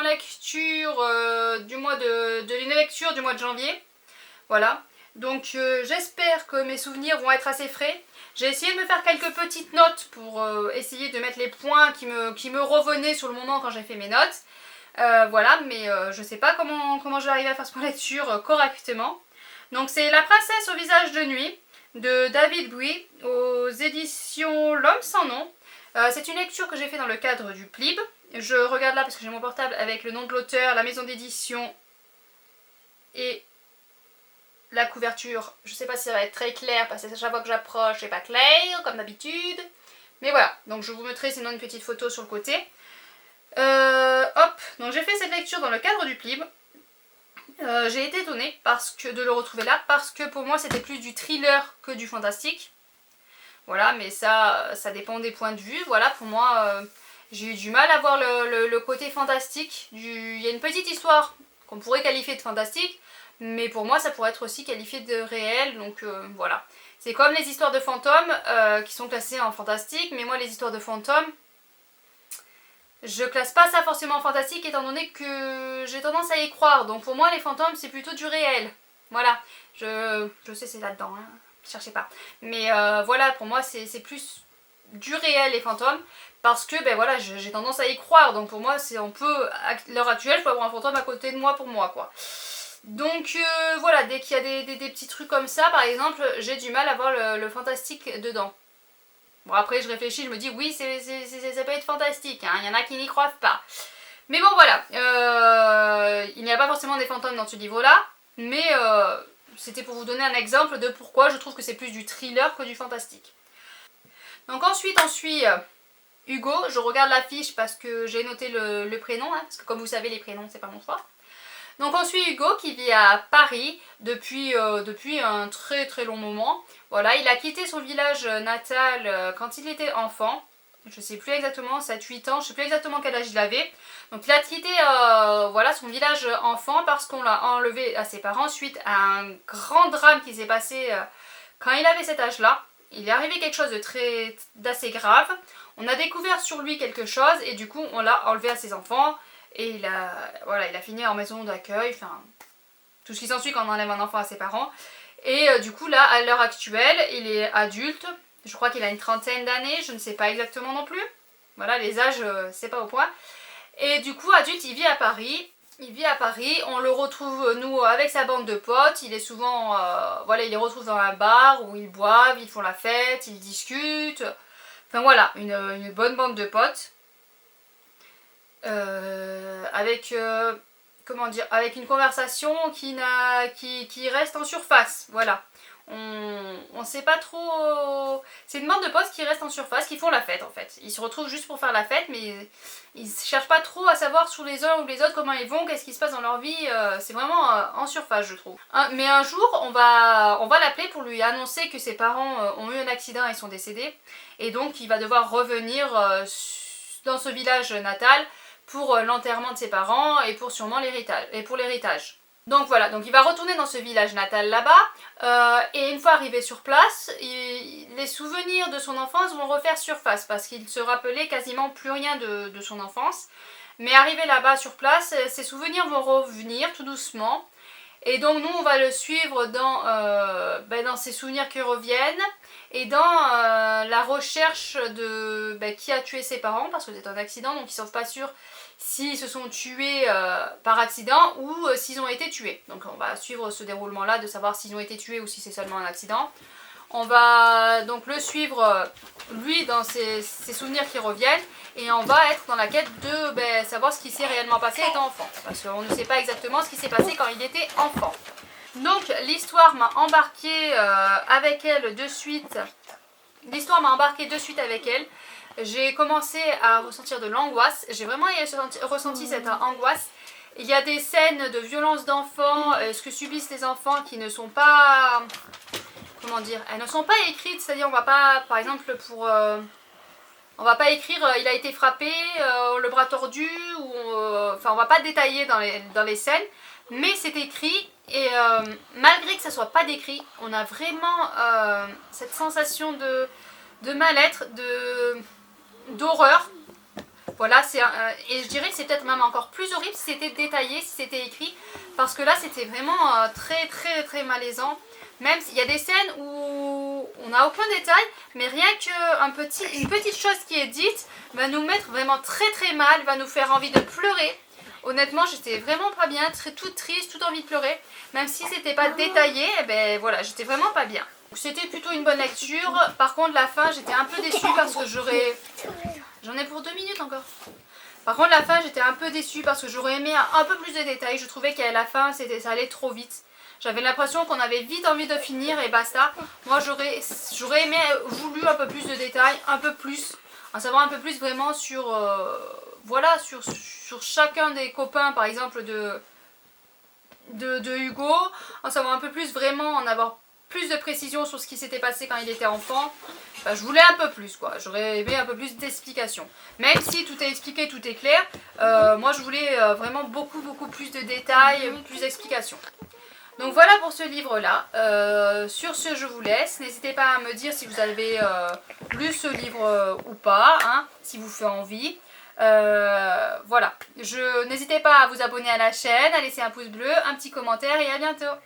lecture, du mois de une lecture du mois de janvier. Voilà. Donc j'espère que mes souvenirs vont être assez frais. J'ai essayé de me faire quelques petites notes pour essayer de mettre les points qui me revenaient sur le moment quand j'ai fait mes notes. Voilà, mais je sais pas comment je vais arriver à faire ce point lecture correctement. Donc c'est La princesse au visage de nuit de David Bowie aux éditions L'Homme sans nom. C'est une lecture que j'ai fait dans le cadre du PLIB. Je regarde là parce que j'ai mon portable avec le nom de l'auteur, la maison d'édition et la couverture. Je sais pas si ça va être très clair parce que à chaque fois que j'approche c'est pas clair comme d'habitude. Mais voilà, donc je vous mettrai sinon une petite photo sur le côté. Hop, donc j'ai fait cette lecture dans le cadre du PLIB. J'ai été étonnée de le retrouver là parce que pour moi c'était plus du thriller que du fantastique. Voilà, mais ça dépend des points de vue. Voilà, pour moi, j'ai eu du mal à voir le côté fantastique. Il y a une petite histoire qu'on pourrait qualifier de fantastique, mais pour moi, ça pourrait être aussi qualifié de réel. Donc voilà. C'est comme les histoires de fantômes qui sont classées en fantastique, mais moi, les histoires de fantômes, je classe pas ça forcément en fantastique étant donné que j'ai tendance à y croire. Donc pour moi, les fantômes, c'est plutôt du réel. Voilà. Je sais, c'est là-dedans, hein. Cherchez pas. Mais voilà, pour moi c'est plus du réel les fantômes parce que ben voilà, j'ai tendance à y croire. Donc pour moi c'est un peu, à l'heure actuelle, je peux avoir un fantôme à côté de moi pour moi quoi. Donc voilà, dès qu'il y a des petits trucs comme ça par exemple, j'ai du mal à voir le fantastique dedans. Bon après je réfléchis, je me dis oui ça peut être fantastique, hein. Il y en a qui n'y croient pas. Mais bon voilà, il n'y a pas forcément des fantômes dans ce livre là, mais c'était pour vous donner un exemple de pourquoi je trouve que c'est plus du thriller que du fantastique. Donc ensuite on suit Hugo. Je regarde l'affiche parce que j'ai noté le prénom, hein, parce que comme vous savez les prénoms c'est pas mon choix. Donc on suit Hugo qui vit à Paris depuis un très très long moment. Voilà, il a quitté son village natal quand il était enfant. Je sais plus exactement, 7-8 ans, je sais plus exactement quel âge il avait. Donc il a quitté voilà, son village enfant parce qu'on l'a enlevé à ses parents suite à un grand drame qui s'est passé quand il avait cet âge-là. Il est arrivé quelque chose d'assez grave. On a découvert sur lui quelque chose et du coup on l'a enlevé à ses enfants. Et il a fini en maison d'accueil, enfin tout ce qui s'ensuit quand on enlève un enfant à ses parents. Et du coup là, à l'heure actuelle, il est adulte. Je crois qu'il a une trentaine d'années, je ne sais pas exactement non plus. Voilà, les âges, c'est pas au point. Et du coup, adulte, il vit à Paris. On le retrouve, nous, avec sa bande de potes. Il est souvent, voilà, il les retrouve dans un bar où ils boivent, ils font la fête, ils discutent. Enfin voilà, une bonne bande de potes. Avec comment dire, avec une conversation qui reste en surface, voilà. On sait pas trop. C'est une bande de potes qui restent en surface, qui font la fête en fait. Ils se retrouvent juste pour faire la fête, mais ils cherchent pas trop à savoir sur les uns ou les autres comment ils vont, qu'est-ce qui se passe dans leur vie. C'est vraiment en surface, je trouve. Mais un jour, on va l'appeler pour lui annoncer que ses parents ont eu un accident et sont décédés, et donc il va devoir revenir dans ce village natal pour l'enterrement de ses parents et pour sûrement l'héritage. Donc voilà, donc il va retourner dans ce village natal là-bas et une fois arrivé sur place, les souvenirs de son enfance vont refaire surface parce qu'il se rappelait quasiment plus rien de son enfance. Mais arrivé là-bas sur place, ses souvenirs vont revenir tout doucement. Et donc nous on va le suivre dans ses souvenirs qui reviennent et dans la recherche de qui a tué ses parents parce que c'est un accident, donc ils ne sont pas sûrs s'ils se sont tués par accident ou s'ils ont été tués. Donc on va suivre ce déroulement là de savoir s'ils ont été tués ou si c'est seulement un accident. On va donc le suivre lui dans ses souvenirs qui reviennent et on va être dans la quête de savoir ce qui s'est réellement passé étant enfant. Parce qu'on ne sait pas exactement ce qui s'est passé quand il était enfant. Donc l'histoire m'a embarquée avec elle de suite. L'histoire m'a embarquée de suite avec elle. J'ai commencé à ressentir de l'angoisse. J'ai vraiment ressenti cette angoisse. Il y a des scènes de violence d'enfants, ce que subissent les enfants qui ne sont pas... Comment dire, elles ne sont pas écrites, c'est-à-dire on va pas, par exemple on va pas écrire il a été frappé, le bras tordu, ou enfin on va pas détailler dans les scènes, mais c'est écrit et malgré que ça soit pas décrit, on a vraiment cette sensation de mal-être, d'horreur. Voilà, et je dirais que c'est peut-être même encore plus horrible si c'était détaillé, si c'était écrit, parce que là c'était vraiment très très très malaisant. Même s'il y a des scènes où on n'a aucun détail, mais rien qu'une petite chose qui est dite va nous mettre vraiment très très mal, va nous faire envie de pleurer. Honnêtement, j'étais vraiment pas bien, toute triste, toute envie de pleurer. Même si c'était pas détaillé, eh ben voilà, j'étais vraiment pas bien. C'était plutôt une bonne lecture. Par contre, la fin, j'étais un peu déçue parce que j'aurais... J'en ai pour 2 minutes encore. Par contre, la fin, j'étais un peu déçue parce que j'aurais aimé un peu plus de détails. Je trouvais qu'à la fin, ça allait trop vite. J'avais l'impression qu'on avait vite envie de finir et basta. Moi, j'aurais voulu un peu plus de détails, un peu plus, en savoir un peu plus vraiment sur, voilà, sur chacun des copains, par exemple, de Hugo. En savoir un peu plus vraiment, en avoir plus de précision sur ce qui s'était passé quand il était enfant. Enfin, je voulais un peu plus, quoi. J'aurais aimé un peu plus d'explications. Même si tout est expliqué, tout est clair, moi je voulais vraiment beaucoup plus de détails, plus d'explications. Donc voilà pour ce livre-là. Sur ce, je vous laisse. N'hésitez pas à me dire si vous avez lu ce livre ou pas, hein, si vous fait envie. Voilà. N'hésitez pas à vous abonner à la chaîne, à laisser un pouce bleu, un petit commentaire et à bientôt.